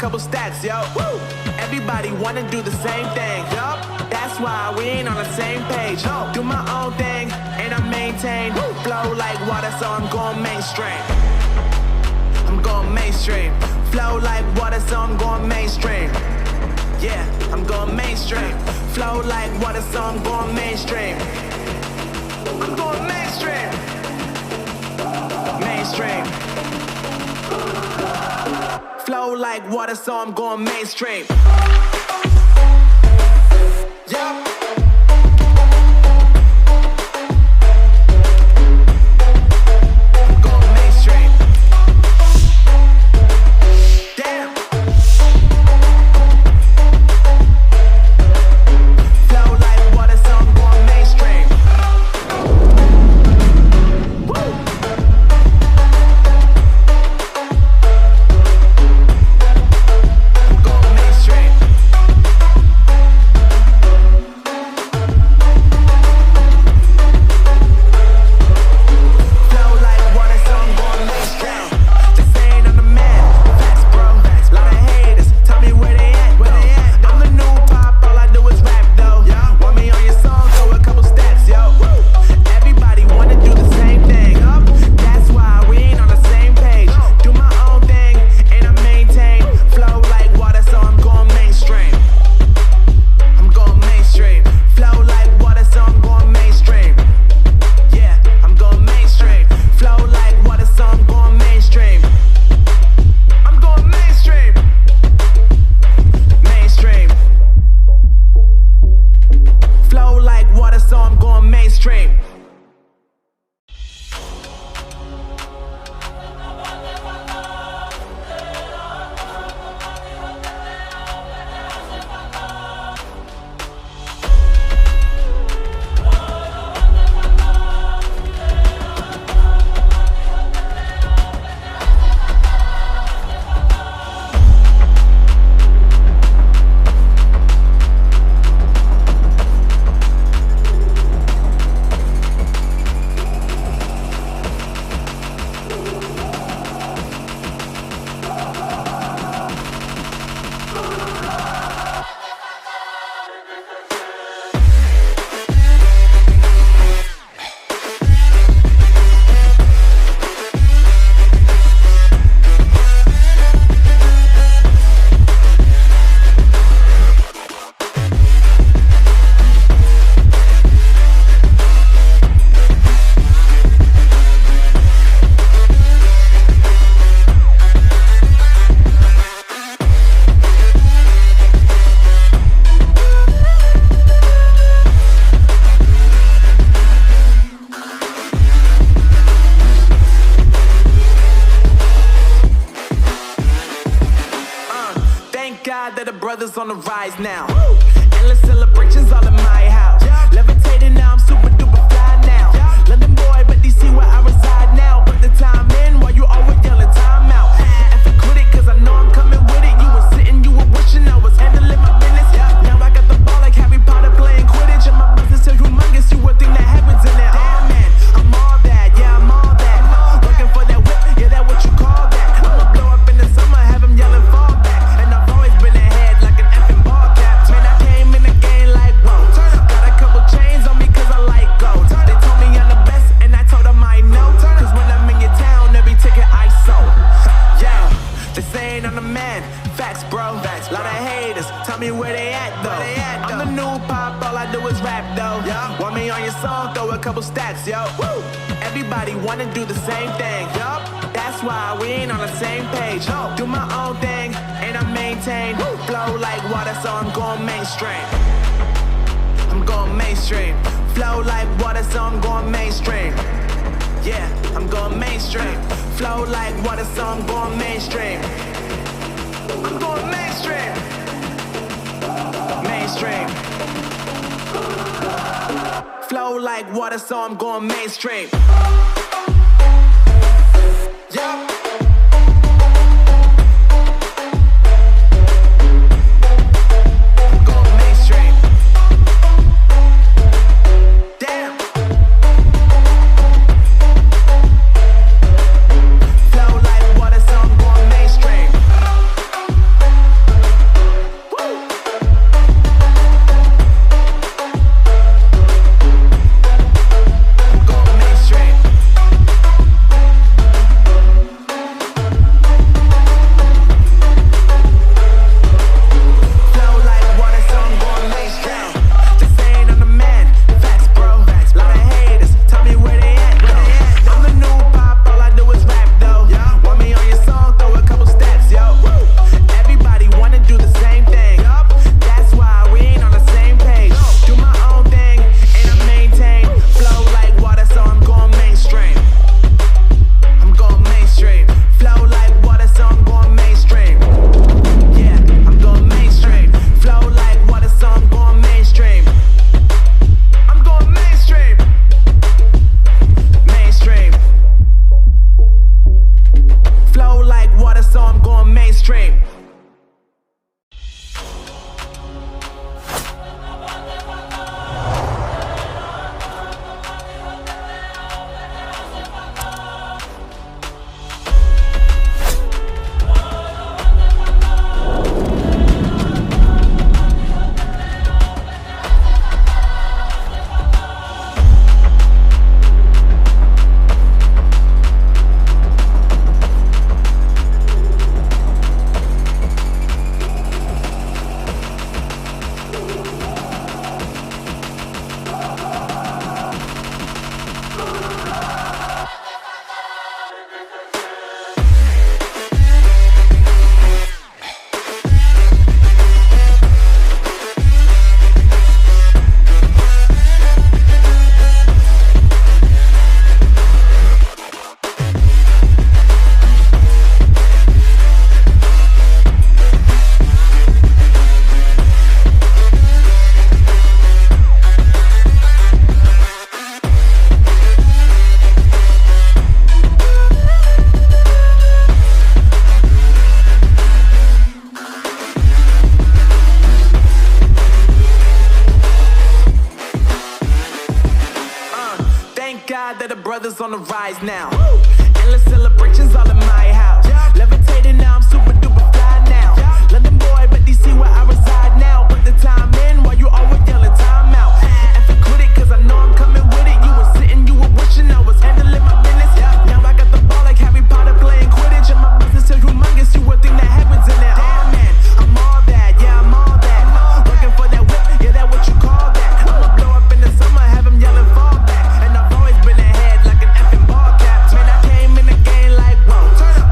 couple stacks, yo. Woo! Everybody wanna do the same thing, yup. That's why we ain't on the same page. No, do my own thing, and I maintain. Woo! Flow like water, so I'm going mainstream. I'm going mainstream. Flow like water, so I'm going mainstream. Yeah, I'm going mainstream. Flow like water, so I'm going mainstream. I'm going mainstream. Mainstream. Flow like water, so I'm going mainstream. Yeah. That the brothers on the rise now. Woo! Endless celebrations all in my house. Yeah. Levitating now, I'm super duper fly now. Yeah. London boy, but DC where I reside now. Put the time in while you always yelling time out. And for quit it, cause I know I'm coming with it. You were sitting, you were wishing I was handling my business. Yeah. Now I got the ball like Harry Potter playing Quidditch. And my business is humongous, you would think that happens in there. Damn man, I'm all that, yeah, I'm all that. Working for that whip, yeah, that what you call that. I'ma blow up in the summer, have him yelling fall back. And I've always been ahead like an effing ball cap. Man, I came in the game like, whoa. Got a couple chains on me cause I like gold. They told me I'm the best and I told them I know. Cause when I'm in your town, every ticket I sold. Yeah, they saying I'm the man. Facts, bro. Facts, lot of haters. Tell me where they at though. I'm the new pop, all I do is rap though. Yeah. Want me on your song, throw a couple stacks, yo. Woo! Everybody wanna do the same thing. Yup. That's why we ain't on the same page. No, do my own thing, and I maintain. Woo! Flow like water, so I'm going mainstream. I'm going mainstream. Flow like water, so I'm going mainstream. Yeah, I'm going mainstream. Flow like water, so I'm going mainstream. I'm going mainstream. Mainstream. Flow like water, so I'm going mainstream. Yeah. God that the brothers on the rise now. Endless celebrations all in my house. Levitating now, I'm super duper fly now. London boy, but DC where I reside now. Put the time in while you always yelling time out. And for quit it, cause I know I'm coming with it. You were sitting, you were wishing I was handling my business. Now I got the ball like Harry Potter playing Quidditch. And my business is humongous, you would think that happens in it. Oh man, I'm all that, yeah, I'm all that. Working for that whip, yeah, that what you call that. I'ma blow up in the summer, have him yelling fall back. And I've always been ahead like an effing ball cap. Man, I came in the game like, whoa.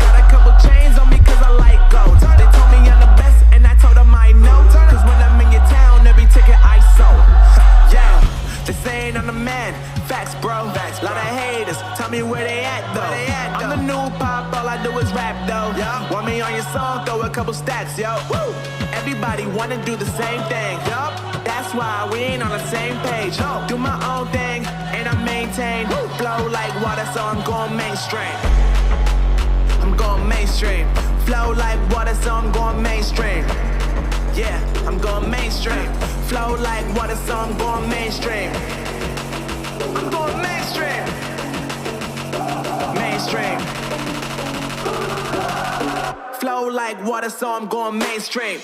Got a couple chains on me cause I like gold. They told me I'm the best and I told them I know. Cause when I'm in your town, every ticket I sold. Yeah, they saying I'm the man. Facts, bro. Lot of haters, tell me where they at though. I'm the new pop, all I do is rap though. Want me on your song, throw a couple stacks, yo. Woo! Everybody wanna do the same thing, yup. That's why we ain't on the same page. Do my own thing, and I maintain. Flow like water, so I'm going mainstream. I'm going mainstream. Flow like water, so I'm going mainstream. Yeah, I'm going mainstream. Flow like water, so I'm going mainstream. I'm going mainstream. Mainstream. Flow like water, so I'm going mainstream.